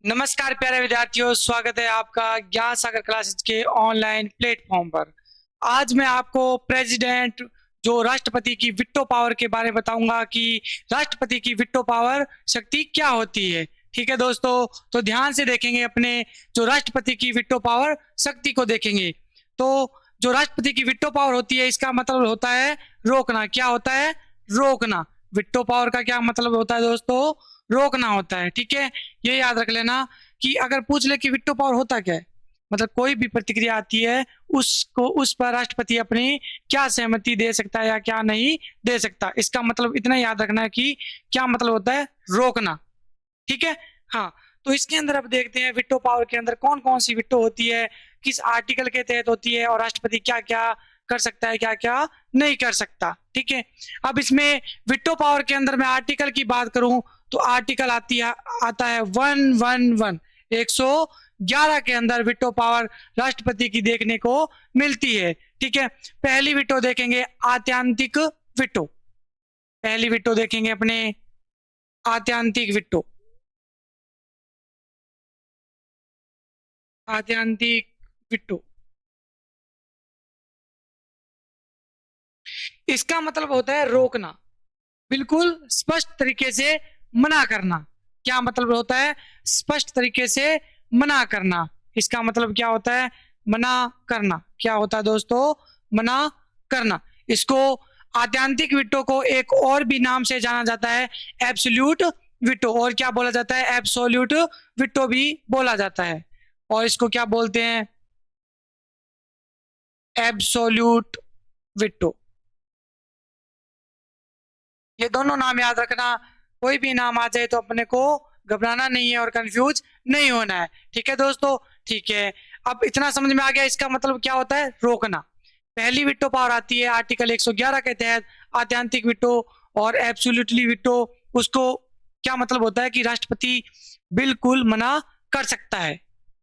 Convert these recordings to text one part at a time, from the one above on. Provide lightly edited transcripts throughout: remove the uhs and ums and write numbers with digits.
नमस्कार प्यारे विद्यार्थियों, स्वागत है आपका ज्ञान सागर क्लासेस के ऑनलाइन प्लेटफॉर्म पर। आज मैं आपको प्रेसिडेंट जो राष्ट्रपति की वीटो पावर के बारे में बताऊंगा कि राष्ट्रपति की वीटो पावर शक्ति क्या होती है। ठीक है दोस्तों, तो ध्यान से देखेंगे, अपने जो राष्ट्रपति की वीटो पावर शक्ति को देखेंगे। तो जो राष्ट्रपति की वीटो पावर होती है, इसका मतलब होता है रोकना। क्या होता है? रोकना। वीटो पावर का क्या मतलब होता है दोस्तों? रोकना होता है। ठीक है, ये याद रख लेना कि अगर पूछ ले कि वीटो पावर होता क्या है, मतलब कोई भी प्रतिक्रिया आती है उसको उस पर राष्ट्रपति अपनी क्या सहमति दे सकता है या क्या नहीं दे सकता। इसका मतलब इतना याद रखना है कि क्या मतलब होता है? रोकना। ठीक है, हाँ। तो इसके अंदर अब देखते हैं वीटो पावर के अंदर कौन कौन सी वीटो होती है, किस आर्टिकल के तहत होती है और राष्ट्रपति क्या क्या कर सकता है, क्या क्या नहीं कर सकता। ठीक है, अब इसमें वीटो पावर के अंदर मैं आर्टिकल की बात करूं तो आर्टिकल आता है 111 111 के अंदर वीटो पावर राष्ट्रपति की देखने को मिलती है। ठीक है, पहली वीटो देखेंगे आत्यांतिक वीटो। पहली वीटो देखेंगे अपने आत्यांतिक वीटो। आत्यांतिक वीटो, इसका मतलब होता है रोकना, बिल्कुल स्पष्ट तरीके से मना करना। क्या मतलब होता है? स्पष्ट तरीके से मना करना। इसका मतलब क्या होता है? मना करना। क्या होता है दोस्तों? मना करना। इसको आत्यांतिक वीटो को एक और भी नाम से जाना जाता है, एब्सोल्यूट वीटो। और क्या बोला जाता है? एब्सोल्यूट वीटो भी बोला जाता है। और इसको क्या बोलते हैं? Absolute veto. ये दोनों नाम याद रखना। कोई भी नाम आ जाए तो अपने को घबराना नहीं है और कंफ्यूज नहीं होना है। ठीक है दोस्तों? ठीक है, अब इतना समझ में आ गया इसका मतलब क्या होता है? रोकना। पहली वीटो पावर आती है आर्टिकल 111 के तहत, आत्यांतिक वीटो और एब्सोल्युटली वीटो। उसको क्या मतलब होता है कि राष्ट्रपति बिल्कुल मना कर सकता है।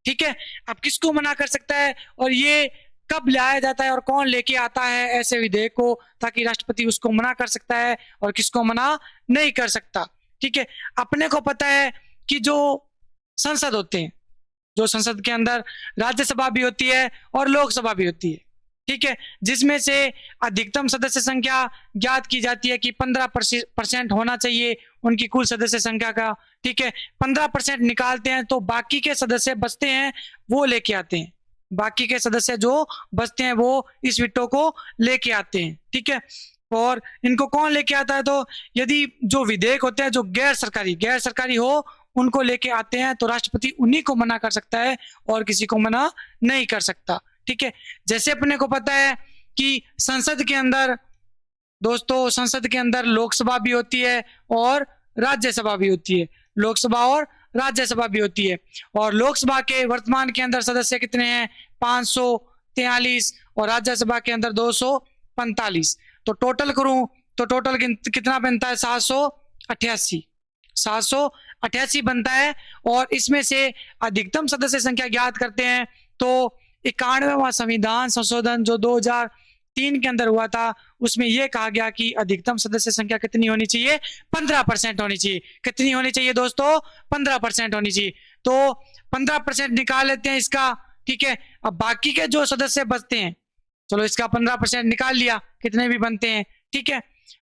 ठीक है, अब किसको मना कर सकता है और ये कब लाया जाता है और कौन लेके आता है ऐसे विधेयक को, ताकि राष्ट्रपति उसको मना कर सकता है और किसको मना नहीं कर सकता। ठीक है, अपने को पता है कि जो संसद होते हैं, जो संसद के अंदर राज्यसभा भी होती है और लोकसभा भी होती है। ठीक है, जिसमें से अधिकतम सदस्य संख्या ज्ञात की जाती है कि 15% होना चाहिए उनकी कुल सदस्य संख्या का। ठीक है, 15% निकालते हैं तो बाकी के सदस्य बचते हैं, वो लेके आते हैं। बाकी के सदस्य जो बचते हैं वो इस विटो को लेके आते हैं। ठीक है, और इनको कौन लेके आता है? तो यदि जो विधेयक होते हैं जो गैर सरकारी हो, उनको लेके आते हैं तो राष्ट्रपति उन्हीं को मना कर सकता है और किसी को मना नहीं कर सकता। ठीक है, जैसे अपने को पता है कि संसद के अंदर दोस्तों, संसद के अंदर लोकसभा भी होती है और राज्यसभा भी होती है। लोकसभा और राज्यसभा भी होती है। और लोकसभा के वर्तमान के अंदर सदस्य कितने हैं? 543 और राज्यसभा के अंदर 245। तो टोटल करूं तो टोटल कितना बनता है? 788। 788 बनता है। और इसमें से अधिकतम सदस्य संख्या ज्ञात करते हैं तो 91वां संविधान संशोधन जो 2003 के अंदर हुआ था, उसमें यह कहा गया कि अधिकतम सदस्य संख्या कितनी होनी चाहिए? 15% होनी चाहिए। कितनी होनी चाहिए दोस्तों? 15% होनी चाहिए। तो 15% निकाल लेते हैं इसका। ठीक है, अब बाकी के जो सदस्य बचते हैं, चलो इसका 15% निकाल लिया, कितने भी बनते हैं। ठीक है,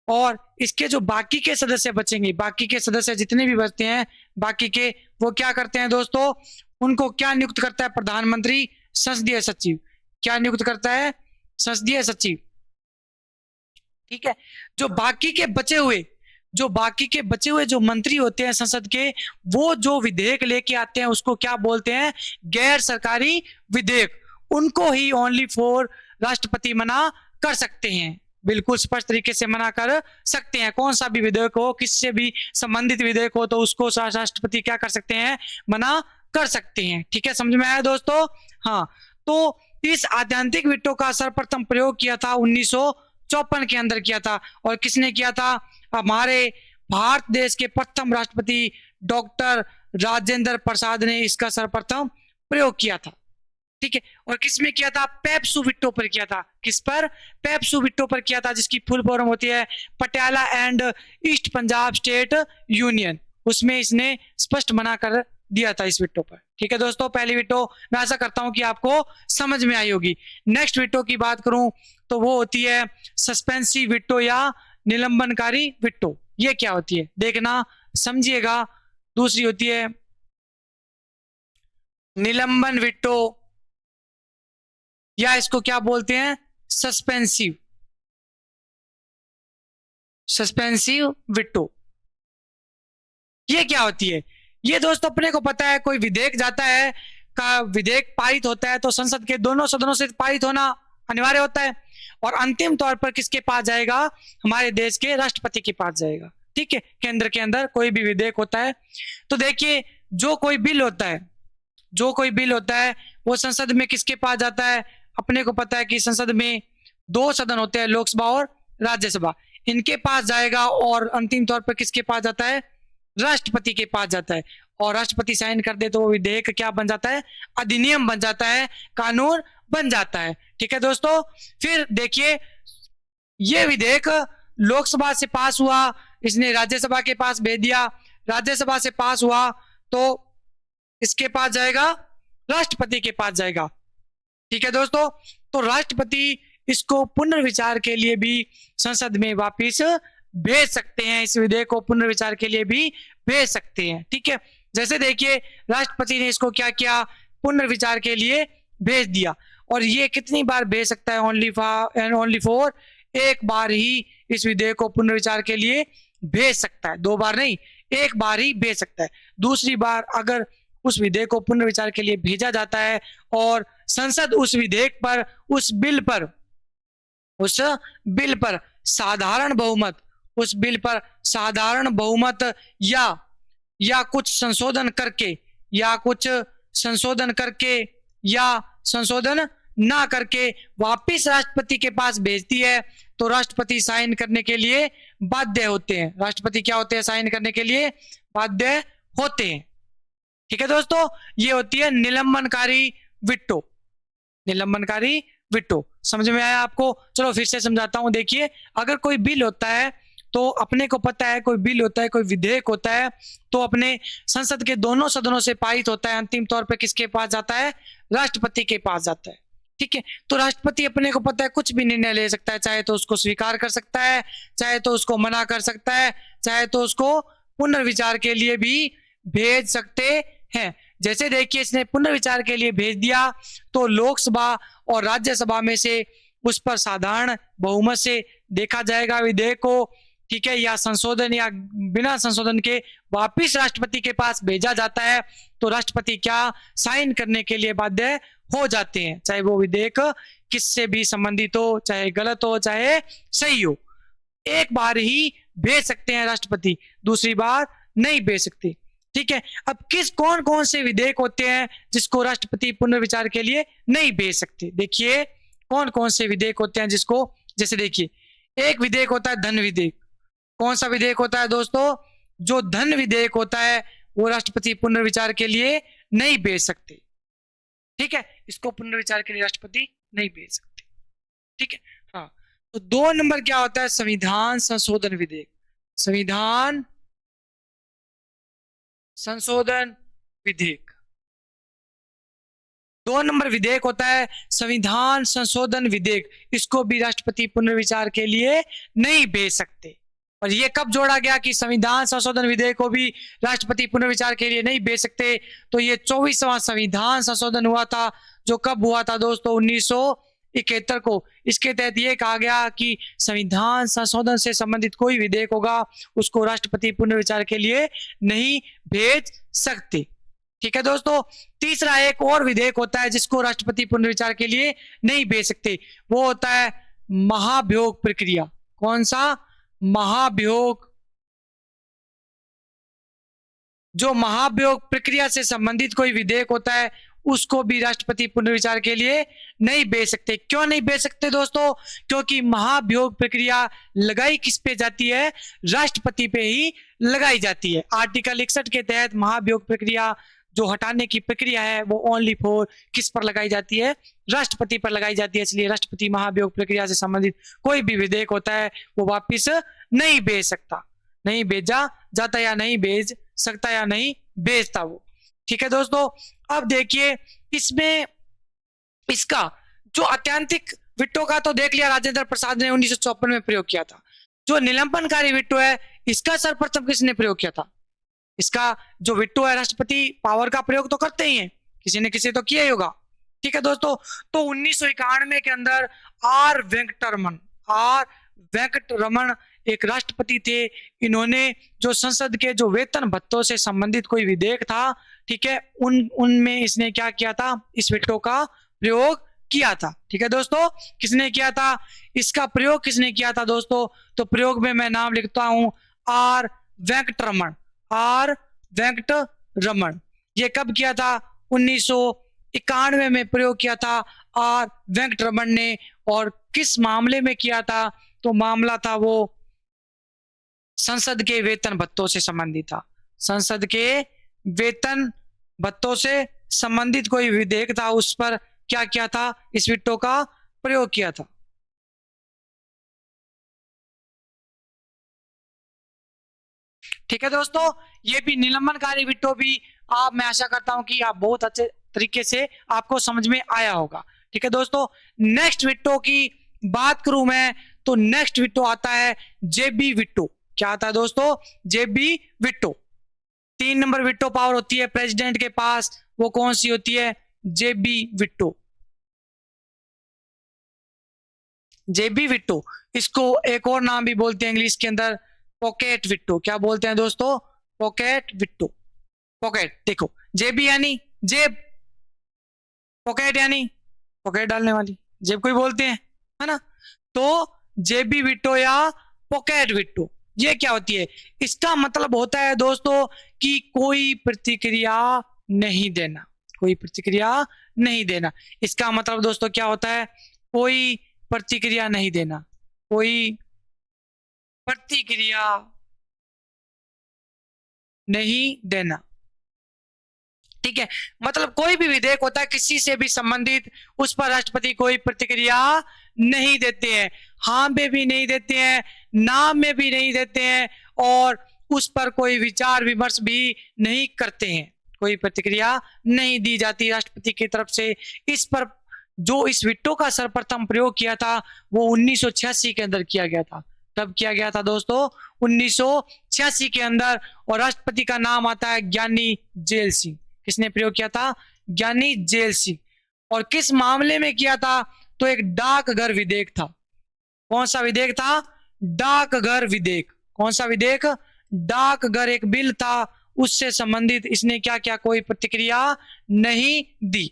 और इसके जो बाकी के सदस्य बचेंगे, बाकी के सदस्य जितने भी बचते हैं, बाकी के वो क्या करते हैं दोस्तों? उनको क्या नियुक्त करता है? प्रधानमंत्री संसदीय सचिव। क्या नियुक्त करता है? संसदीय सचिव। ठीक है, जो बाकी के बचे हुए जो मंत्री होते हैं संसद के, वो जो विधेयक लेके आते हैं उसको क्या बोलते हैं? गैर सरकारी विधेयक। उनको ही ओनली फॉर राष्ट्रपति मना कर सकते हैं, बिल्कुल स्पष्ट तरीके से मना कर सकते हैं। कौन सा भी विधेयक हो, किससे भी संबंधित विधेयक हो, तो उसको राष्ट्रपति क्या कर सकते हैं? मना कर सकते हैं। ठीक है, समझ में आया दोस्तों? हाँ, तो इस आत्यांतिक वीटो का सर्वप्रथम प्रयोग किया था 1954 के अंदर किया था। और किसने किया था? हमारे भारत देश के प्रथम राष्ट्रपति डॉक्टर राजेंद्र प्रसाद ने इसका सर्वप्रथम प्रयोग किया था। ठीक है, और किस में किया था? पेप्सू विट्टो पर किया था। किस पर? पेप्सू विट्टो पर किया था, जिसकी फुल फॉर्म होती है Patiala and east Punjab state union. उसमें इसने स्पष्ट मना कर दिया था इस विटो पर। ठीक है दोस्तों, पहली विटो मैं आशा करता हूं कि आपको समझ में आई होगी। नेक्स्ट विटो की बात करूं तो वो होती है सस्पेंसिव विटो या निलंबनकारी विटो। ये क्या होती है देखना, समझिएगा। दूसरी होती है निलंबन विटो, या इसको क्या बोलते हैं, सस्पेंसिव विटो। ये क्या होती है? ये दोस्तों अपने को पता है, कोई विधेयक जाता है, का विधेयक पारित होता है तो संसद के दोनों सदनों से पारित होना अनिवार्य होता है, और अंतिम तौर पर किसके पास जाएगा, हमारे देश के राष्ट्रपति के पास जाएगा। ठीक है, केंद्र के अंदर कोई भी विधेयक होता है तो देखिए, जो कोई बिल होता है वो संसद में किसके पास जाता है? अपने को पता है कि संसद में दो सदन होते हैं, लोकसभा और राज्यसभा, इनके पास जाएगा, और अंतिम तौर पर किसके पास जाता है? राष्ट्रपति के पास जाता है, और राष्ट्रपति साइन कर दे तो वो विधेयक क्या बन जाता है? अधिनियम बन जाता है, कानून बन जाता है। ठीक है दोस्तों, फिर देखिए, ये विधेयक लोकसभा से पास हुआ, इसने राज्यसभा के पास भेज दिया, राज्यसभा से पास हुआ तो इसके पास जाएगा, राष्ट्रपति के पास जाएगा। ठीक है दोस्तों, तो राष्ट्रपति इसको पुनर्विचार के लिए भी संसद में वापिस भेज सकते हैं, इस विधेयक को पुनर्विचार के लिए भी भेज सकते हैं। ठीक है, जैसे देखिए राष्ट्रपति ने इसको क्या किया, पुनर्विचार के लिए भेज दिया, और ये कितनी बार भेज सकता है? ओनली फॉर एक बार ही इस विधेयक को पुनर्विचार के लिए भेज सकता है, दो बार नहीं, एक बार ही भेज सकता है। दूसरी बार अगर उस विधेयक को पुनर्विचार के लिए भेजा जाता है और संसद उस विधेयक पर, उस बिल पर साधारण बहुमत या कुछ संशोधन करके या संशोधन ना करके वापिस राष्ट्रपति के पास भेजती है तो राष्ट्रपति साइन करने के लिए बाध्य होते हैं। राष्ट्रपति क्या होते हैं? साइन करने के लिए बाध्य होते हैं। ठीक है दोस्तों, ये होती है निलंबनकारी विटो। समझ में आया आपको? चलो फिर से समझाता हूं। देखिए, अगर कोई बिल होता है तो अपने को पता है, कोई बिल होता है, कोई विधेयक होता है तो अपने संसद के दोनों सदनों से पारित होता है, अंतिम तौर पे किसके पास जाता है? राष्ट्रपति के पास जाता है। ठीक है, तो राष्ट्रपति अपने को पता है कुछ भी निर्णय ले सकता है, चाहे तो उसको स्वीकार कर सकता है, चाहे तो उसको मना कर सकता है, चाहे तो उसको पुनर्विचार के लिए भी भेज सकते हैं। जैसे देखिए, इसने पुनर्विचार के लिए भेज दिया तो लोकसभा और राज्यसभा में से उस पर साधारण बहुमत से देखा जाएगा विधेयक को। ठीक है, या संशोधन या बिना संशोधन के वापिस राष्ट्रपति के पास भेजा जाता है तो राष्ट्रपति क्या? साइन करने के लिए बाध्य हो जाते हैं, चाहे वो विधेयक किससे भी संबंधित हो, चाहे गलत हो चाहे सही हो। एक बार ही भेज सकते हैं राष्ट्रपति, दूसरी बार नहीं भेज सकते। ठीक है, अब कौन कौन से विधेयक होते हैं जिसको राष्ट्रपति पुनर्विचार के लिए नहीं भेज सकते? देखिए, कौन कौन से विधेयक होते हैं जिसको, जैसे देखिए, एक विधेयक होता है धन विधेयक। कौन सा विधेयक होता है दोस्तों? जो धन विधेयक होता है वो राष्ट्रपति पुनर्विचार के लिए नहीं भेज सकते। ठीक है, इसको पुनर्विचार के लिए राष्ट्रपति नहीं भेज सकते। ठीक है, हाँ। तो 2 नंबर क्या होता है? संविधान संशोधन विधेयक। संविधान संशोधन विधेयक 2 नंबर विधेयक होता है संविधान संशोधन विधेयक। इसको भी राष्ट्रपति पुनर्विचार के लिए नहीं भेज सकते। और ये कब जोड़ा गया कि संविधान संशोधन विधेयक को भी राष्ट्रपति पुनर्विचार के लिए नहीं भेज सकते? तो ये 24वां संविधान संशोधन हुआ था, जो कब हुआ था दोस्तों? 1971 को। इसके तहत ये कहा गया कि संविधान संशोधन से संबंधित कोई विधेयक होगा उसको राष्ट्रपति पुनर्विचार के लिए नहीं भेज सकते। ठीक है दोस्तों, तीसरा एक और विधेयक होता है जिसको राष्ट्रपति पुनर्विचार के लिए नहीं भेज सकते, वो होता है महाभियोग प्रक्रिया। कौन सा? महाभियोग। जो महाभियोग प्रक्रिया से संबंधित कोई विधेयक होता है उसको भी राष्ट्रपति पुनर्विचार के लिए नहीं भेज सकते। क्यों नहीं भेज सकते दोस्तों? क्योंकि महाभियोग प्रक्रिया लगाई किस पे जाती है? राष्ट्रपति पे ही लगाई जाती है। आर्टिकल 61 के तहत महाभियोग प्रक्रिया जो हटाने की प्रक्रिया है वो ओनली फॉर किस पर लगाई जाती है? राष्ट्रपति पर लगाई जाती है। इसलिए राष्ट्रपति महाभियोग प्रक्रिया से संबंधित कोई भी विधेयक होता है वो वापिस नहीं भेज सकता, नहीं भेजा जाता, या नहीं भेज सकता, या नहीं भेजता वो। ठीक है दोस्तों। अब देखिए इसमें इसका जो अत्यंतिक विट्टो का तो देख लिया, राजेंद्र प्रसाद ने 1954 में प्रयोग किया था। जो निलंबनकारी विट्टो है इसका सर्वप्रथम किसने प्रयोग किया था? इसका जो विट्टो है, राष्ट्रपति पावर का प्रयोग तो करते ही हैं, किसी ने किसी तो किया ही होगा। ठीक है दोस्तों, तो 1991 के अंदर आर वेंकटरमन एक राष्ट्रपति थे। इन्होंने जो संसद के जो वेतन भत्तों से संबंधित कोई विधेयक था, ठीक है, उनमें इसने क्या किया था? इस विट्टो का प्रयोग किया था। ठीक है दोस्तों, किसने किया था? इसका प्रयोग किसने किया था दोस्तों? तो प्रयोग में मैं नाम लिखता हूं आर वेंकटरमन। आर वेंकटरमन। ये कब किया था? 1991 में प्रयोग किया था आर वेंकटरमन ने। और किस मामले में किया था? तो मामला था वो संसद के वेतन भत्तों से संबंधित था। संसद के वेतन भत्तों से संबंधित कोई विधेयक था, उस पर क्या किया था? इस विट्टो का प्रयोग किया था। ठीक है दोस्तों, ये भी निलंबनकारी विट्टो भी आप, मैं आशा करता हूं कि आप बहुत अच्छे तरीके से आपको समझ में आया होगा। ठीक है दोस्तों, नेक्स्ट विट्टो की बात करूं मैं, तो नेक्स्ट विट्टो आता है जेबी विट्टो। क्या आता है दोस्तों? जेबी विट्टो। 3 नंबर विट्टो पावर होती है प्रेसिडेंट के पास, वो कौन सी होती है? जेबी विट्टो। जेबी विट्टो, इसको एक और नाम भी बोलते हैं इंग्लिश के अंदर, पॉकेट विट्टो। क्या बोलते हैं दोस्तों? पॉकेट विट्टो। पॉकेट, देखो जेबी यानी जेब, पॉकेट यानी पॉकेट डालने वाली, जेब को ही बोलते हैं, है ना? तो जेबी विट्टो या पॉकेट विट्टो ये क्या होती है? इसका मतलब होता है दोस्तों कि कोई प्रतिक्रिया नहीं देना। कोई प्रतिक्रिया नहीं देना, इसका मतलब दोस्तों क्या होता है? कोई प्रतिक्रिया नहीं देना। कोई प्रतिक्रिया नहीं देना। ठीक है, मतलब कोई भी विधेयक होता है किसी से भी संबंधित, उस पर राष्ट्रपति कोई प्रतिक्रिया नहीं देते हैं। हाँ में भी नहीं देते हैं, ना में भी नहीं देते हैं, और उस पर कोई विचार विमर्श भी नहीं करते हैं। कोई प्रतिक्रिया नहीं दी जाती राष्ट्रपति की तरफ से। इस पर जो इस विट्टो का सर्वप्रथम प्रयोग किया था वो 1986 के अंदर किया गया था। कब किया गया था दोस्तों? 1986 के अंदर। और राष्ट्रपति का नाम आता है ज्ञानी जेल सिंह। किसने प्रयोग किया था? ज्ञानी जेल सिंह। और किस मामले में किया था? तो एक डाकघर विधेयक था। कौन सा विधेयक था? डाकघर विधेयक। कौन सा विधेयक? डाकघर एक बिल था, उससे संबंधित इसने क्या क्या? कोई प्रतिक्रिया नहीं दी।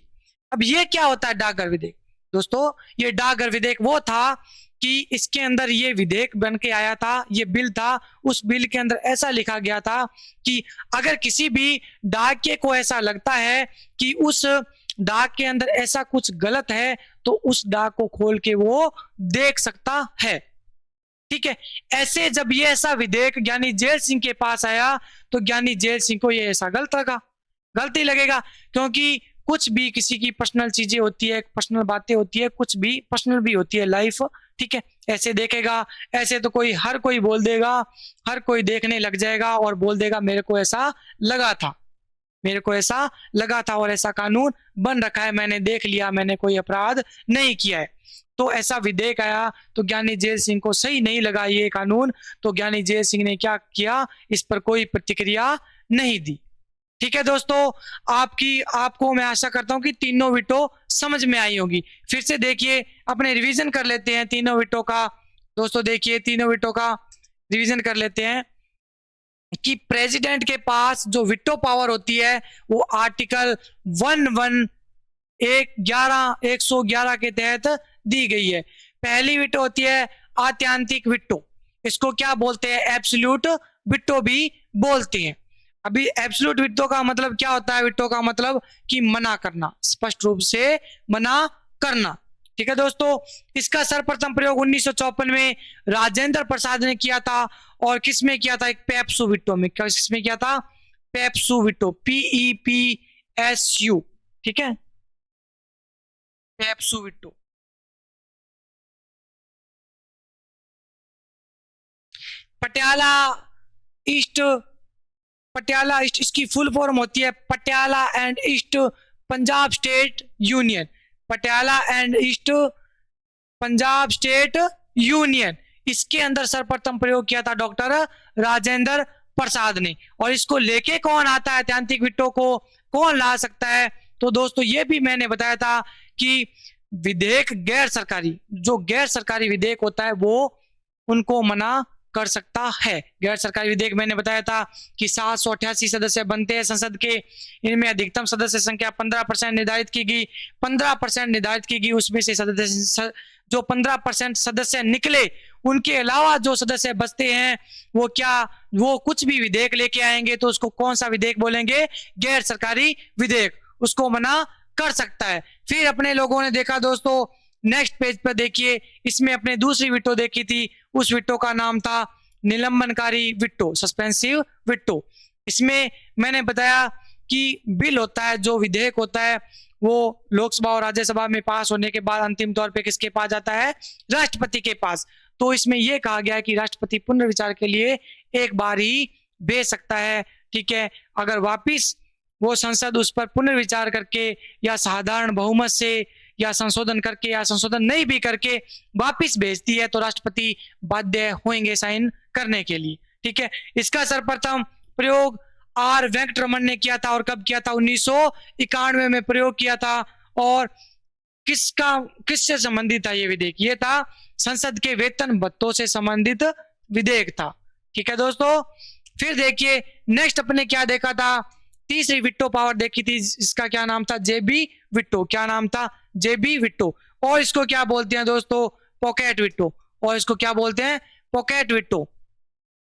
अब ये क्या होता है डाकघर विधेयक? दोस्तों ये डाकघर विधेयक वो था कि इसके अंदर ये विधेयक बन के आया था, ये बिल था। उस बिल के अंदर ऐसा लिखा गया था कि अगर किसी भी डाकिये को ऐसा लगता है कि उस डाक के अंदर ऐसा कुछ गलत है, तो उस डाक को खोल के वो देख सकता है। ठीक है, ऐसे जब ये ऐसा विधेयक ज्ञानी जेल सिंह के पास आया, तो ज्ञानी जेल सिंह को ये ऐसा गलत लगा। गलत ही लगेगा, क्योंकि कुछ भी किसी की पर्सनल चीजें होती है, पर्सनल बातें होती है, कुछ भी पर्सनल भी होती है लाइफ। ठीक है, ऐसे देखेगा, ऐसे तो कोई हर कोई बोल देगा, हर कोई देखने लग जाएगा और बोल देगा मेरे को ऐसा लगा था, मेरे को ऐसा लगा था, और ऐसा कानून बन रखा है, मैंने देख लिया, मैंने कोई अपराध नहीं किया है। तो ऐसा विधेयक आया, तो ज्ञानी जेल सिंह को सही नहीं लगा ये कानून, तो ज्ञानी जेल सिंह ने क्या किया? इस पर कोई प्रतिक्रिया नहीं दी। ठीक है दोस्तों, आपको मैं आशा करता हूं कि तीनों विटो समझ में आई होगी। फिर से देखिए, अपने रिवीजन कर लेते हैं तीनों विटो का। दोस्तों देखिए, तीनों विटो का रिवीजन कर लेते हैं कि प्रेसिडेंट के पास जो विटो पावर होती है वो आर्टिकल 111 के तहत दी गई है। पहली विटो होती है आत्यांतिक विटो, इसको क्या बोलते हैं? एब्सोल्यूट विटो भी बोलते हैं। अभी एब्सोल्यूट विटो का मतलब क्या होता है? विटो का मतलब कि मना करना, स्पष्ट रूप से मना करना। ठीक है दोस्तों, इसका सर्वप्रथम प्रयोग 1954 में राजेंद्र प्रसाद ने किया था। और किसमें किया था? एक पेप्सू विटो में। किसमें किया था? पेप्सू विटो, PEPSU। ठीक है, पेप्सू विटो। पटियाला ईस्ट पटियाला ईस्ट, इसकी फुल फॉर्म होती है Patiala and east Punjab state union. Patiala and east Punjab state union, इसके अंदर सर्वप्रथम प्रयोग किया था डॉक्टर राजेंद्र प्रसाद ने। और इसको लेके कौन आता है, ऐतिहासिक वित्तों को कौन ला सकता है? तो दोस्तों ये भी मैंने बताया था कि विधेयक गैर सरकारी, जो गैर सरकारी विधेयक होता है वो उनको मना कर सकता है। गैर सरकारी विधेयक मैंने बताया था कि 788 सदस्य बनते हैं संसद के, इनमें अधिकतम सदस्य संख्या 15% निर्धारित की गई, 15% निर्धारित की गई, उसमें से सदस्य जो 15% सदस्य निकले उनके अलावा जो सदस्य बचते हैं वो क्या, वो कुछ भी विधेयक लेके आएंगे तो उसको कौन सा विधेयक बोलेंगे? गैर सरकारी विधेयक, उसको मना कर सकता है। फिर अपने लोगों ने देखा दोस्तों, नेक्स्ट पेज पर देखिए, इसमें अपने दूसरी विटो देखी थी, उस विटो का नाम था निलंबनकारी विटो, सस्पेंसिव विटो। इसमें मैंने बताया कि बिल होता है, जो विधेयक होता है वो लोकसभा और राज्यसभा में पास होने के बाद अंतिम तौर पे किसके पास जाता है? राष्ट्रपति के पास। तो इसमें यह कहा गया है कि राष्ट्रपति पुनर्विचार के लिए एक बार ही भेज सकता है, ठीक है। अगर वापिस वो संसद उस पर पुनर्विचार करके या साधारण बहुमत से या संशोधन करके या संशोधन नहीं भी करके वापिस भेजती है तो राष्ट्रपति बाध्य होंगे साइन करने के लिए, ठीक है। इसका सर्वप्रथम प्रयोग आर वेंकटरमन ने किया था, और कब किया था? 1991 में प्रयोग किया था। और किससे संबंधित था ये विधेयक? ये था संसद के वेतन भत्तों से संबंधित विधेयक था, ठीक है दोस्तों। फिर देखिए नेक्स्ट अपने क्या देखा था, तीसरी विटो पावर देखी थी, इसका क्या नाम था? जेबी विटो। क्या नाम था? जेबी विटो। और इसको क्या बोलते हैं दोस्तों? पॉकेट विटो। और इसको क्या बोलते हैं? पॉकेट विटो।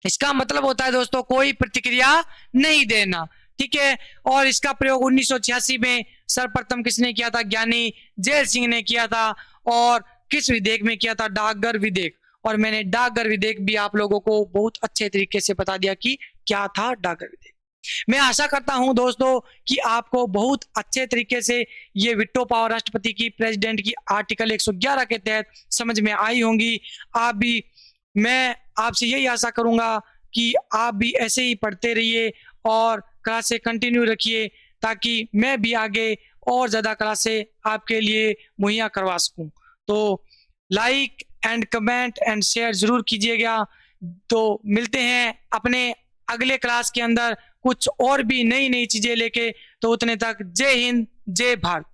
इसका मतलब होता है दोस्तों कोई प्रतिक्रिया नहीं देना, ठीक है। और इसका प्रयोग 1986 में सर्वप्रथम किसने किया था? ज्ञानी जेल सिंह ने किया था। और किस विधेयक में किया था? डाकघर विधेयक। और मैंने डाकघर विधेयक भी आप लोगों को बहुत अच्छे तरीके से बता दिया कि क्या था डाकघर विधेयक। मैं आशा करता हूं दोस्तों कि आपको बहुत अच्छे तरीके से ये विटो पावर राष्ट्रपति की, प्रेसिडेंट की आर्टिकल 111 के तहत समझ में आई होंगी। आप भी, मैं आपसे यही आशा करूंगा कि आप भी ऐसे ही पढ़ते रहिए और क्लासें कंटिन्यू रखिए, ताकि मैं भी आगे और ज़्यादा क्लासें आपके लिए मुहैया करवा सकूं। तो like and comment and share ज़रूर कीजिएगा। तो मिलते हैं अपने अगले क्लास के अंदर कुछ और भी नई नई चीज़ें लेके। तो उतने तक जय हिंद, जय भारत।